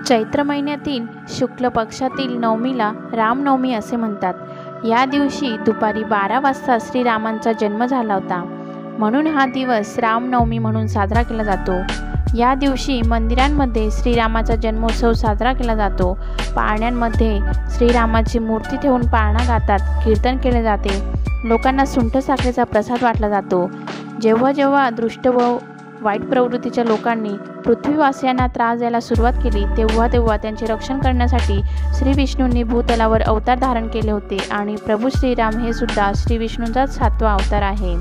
चैत्र महिन्यातील शुक्ल पक्षातील नवमीला रामनवमी असे म्हणतात। या दिवशी दुपारी 12 वाजता श्रीरामांचा जन्म झाला होता, म्हणून हा दिवस रामनवमी म्हणून साजरा केला जातो। या दिवशी मंदिरांमध्ये श्रीरामाचा जन्मोत्सव साजरा केला जातो। पाळण्यांमध्ये श्रीरामाची मूर्ती ठेवून पाळणा गातात, कीर्तन केले जाते, लोकांना सुंठ साखरेचा प्रसाद वाटला जातो। जेव्हा जेव्हा दुष्ट व वाईट प्रवृत्तीच्या लोकांनी पृथ्वीवासियांना त्रास द्यायला सुरुवात केली, तेव्हा तेव्हा त्यांचे रक्षण करण्यासाठी श्री विष्णूंनी भूतलावर अवतार धारण केले होते आणि प्रभू श्रीराम हे सुद्धा श्री विष्णूंचाच 7वा अवतार आहे।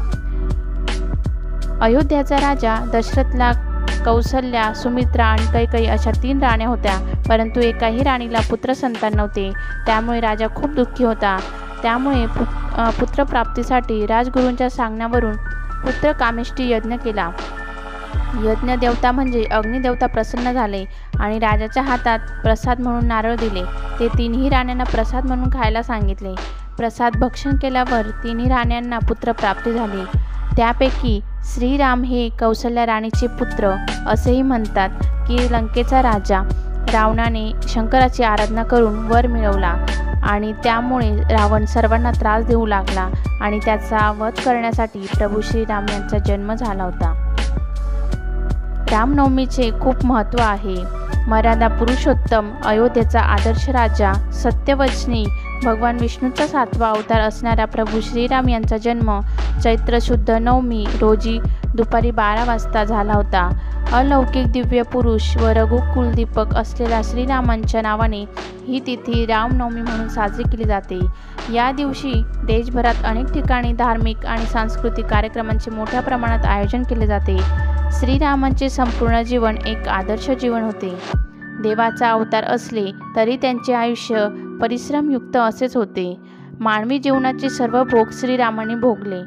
अयोध्याचा राजा दशरथला कौसल्या, सुमित्रा आणि कैकेयी अशा 3 राण्या होत्या, परंतु एकाही राणीला पुत्र संतान नव्हते। त्यामुळे राजा खूप दुःखी होता। त्यामुळे पुत्रप्राप्तीसाठी राजगुरूंच्या सांगण्यावरून पुत्र कामेष्टी यज्ञ केला। यज्ञ देवता म्हणजे अग्निदेवता प्रसन्न झाले आणि राजाच्या हातात प्रसाद म्हणून नारळ दिले। ते 3ही राण्यांना प्रसाद म्हणून खायला सांगितले। प्रसाद भक्षण केल्यावर 3ही राण्यांना पुत्रप्राप्ती झाली। त्यापैकी श्रीराम हे कौसल्या राणीचे पुत्र असेही म्हणतात की लंकेचा राजा रावणाने शंकराची आराधना करून वर मिळवला आणि त्यामुळे रावण सर्वांना त्रास देऊ लागला आणि त्याचा वध करण्यासाठी प्रभू श्रीराम यांचा जन्म झाला होता। रामनवमीचे खूप महत्त्व आहे। मर्यादा पुरुषोत्तम, अयोध्येचा आदर्श राजा, सत्यवचनी, भगवान विष्णूचा 7वा अवतार असणारा प्रभू श्रीराम यांचा जन्म चैत्र शुद्ध नवमी रोजी दुपारी 12 वाजता झाला होता। अलौकिक दिव्य पुरुष व रघुकुलदीपक असलेल्या श्रीरामांच्या नावाने ही तिथी रामनवमी म्हणून साजरी केली जाते। या दिवशी देशभरात अनेक ठिकाणी धार्मिक आणि सांस्कृतिक कार्यक्रमांचे मोठ्या प्रमाणात आयोजन केले जाते। श्रीरामांचे संपूर्ण जीवन एक आदर्श जीवन होते। देवाचा अवतार असले तरी त्यांचे आयुष्य परिश्रमयुक्त असेच होते। मानवी जीवनाचे सर्व भोग श्रीरामांनी भोगले।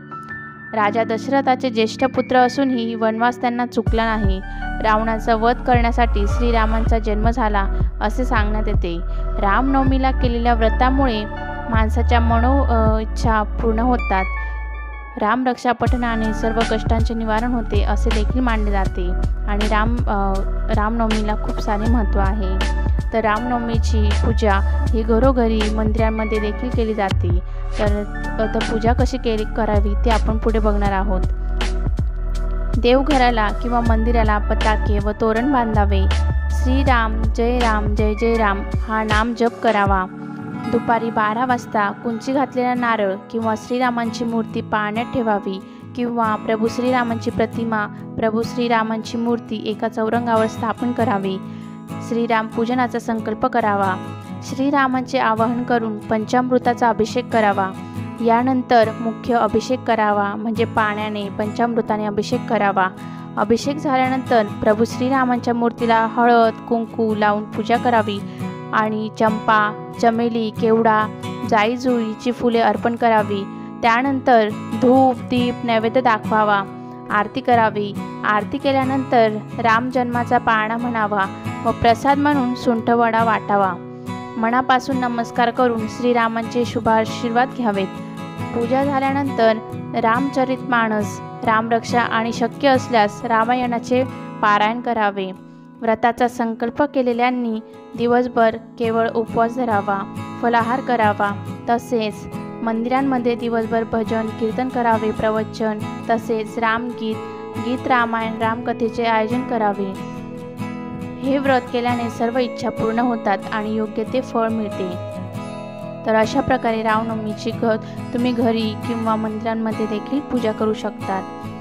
राजा दशरथाचे ज्येष्ठ पुत्र असूनही वनवास त्यांना चुकला नाही। रावणाचा वध करण्यासाठी श्रीरामांचा जन्म झाला असे सांगण्यात येते। रामनवमीला केलेल्या व्रतामुळे माणसाच्या इच्छा पूर्ण होतात। रामरक्षा पठणाने सर्व कष्टांचे निवारण होते असे देखील मानले जाते आणि रामनवमीला खूप सारे महत्त्व आहे। तर रामनवमीची पूजा ही घरोघरी मंदिरांमध्ये देखील केली जाते। तर पूजा कशी करावी ते आपण पुढे बघणार आहोत। देवघराला किंवा मंदिराला पताके व तोरण बांधावे। श्रीराम जय जय राम हा नाम जप करावा। दुपारी 12 वाजता कुंची घातलेला नारळ किंवा श्रीरामांची मूर्ती पाळण्यात ठेवावी किंवा प्रभू श्रीरामांची प्रतिमा, प्रभू श्रीरामांची मूर्ती एका चौरंगावर स्थापन करावी। श्रीराम पूजनाचा संकल्प करावा। श्रीरामांचे आवाहन करून पंचामृताचा अभिषेक करावा। यानंतर मुख्य अभिषेक करावा, म्हणजे पाण्याने पंचामृताने अभिषेक करावा। अभिषेक झाल्यानंतर प्रभू श्रीरामांच्या मूर्तीला हळद कुंकू लावून पूजा करावी आणि चंपा, चमेली, केवडा, जाईजुईची फुले अर्पण करावी। त्यानंतर धूप दीप नैवेद्य दाखवावा, आरती करावी। आरती केल्यानंतर राम जन्माचा पाळणा म्हणावा व प्रसाद म्हणून सुंठवडा वाटावा। मनापासून नमस्कार करून श्रीरामांचे शुभाशीर्वाद घ्यावेत। पूजा झाल्यानंतर रामचरितमानस, रामरक्षा आणि शक्य असल्यास रामायणाचे पारायण करावे। व्रताचा संकल्प केलेल्यांनी दिवसभर केवळ उपवास धरावा, फलाहार करावा। तसेच मंदिरांमध्ये दिवसभर भजन कीर्तन करावे, प्रवचन तसेच गीत रामायण रामकथेचे आयोजन करावे। हे व्रत केल्याने सर्व इच्छा पूर्ण होतात आणि योग्य ते फळ मिळते। तर अशा प्रकारे रामनवमीची तुम्ही घरी किंवा मंदिरांमध्ये देखील पूजा करू शकतात।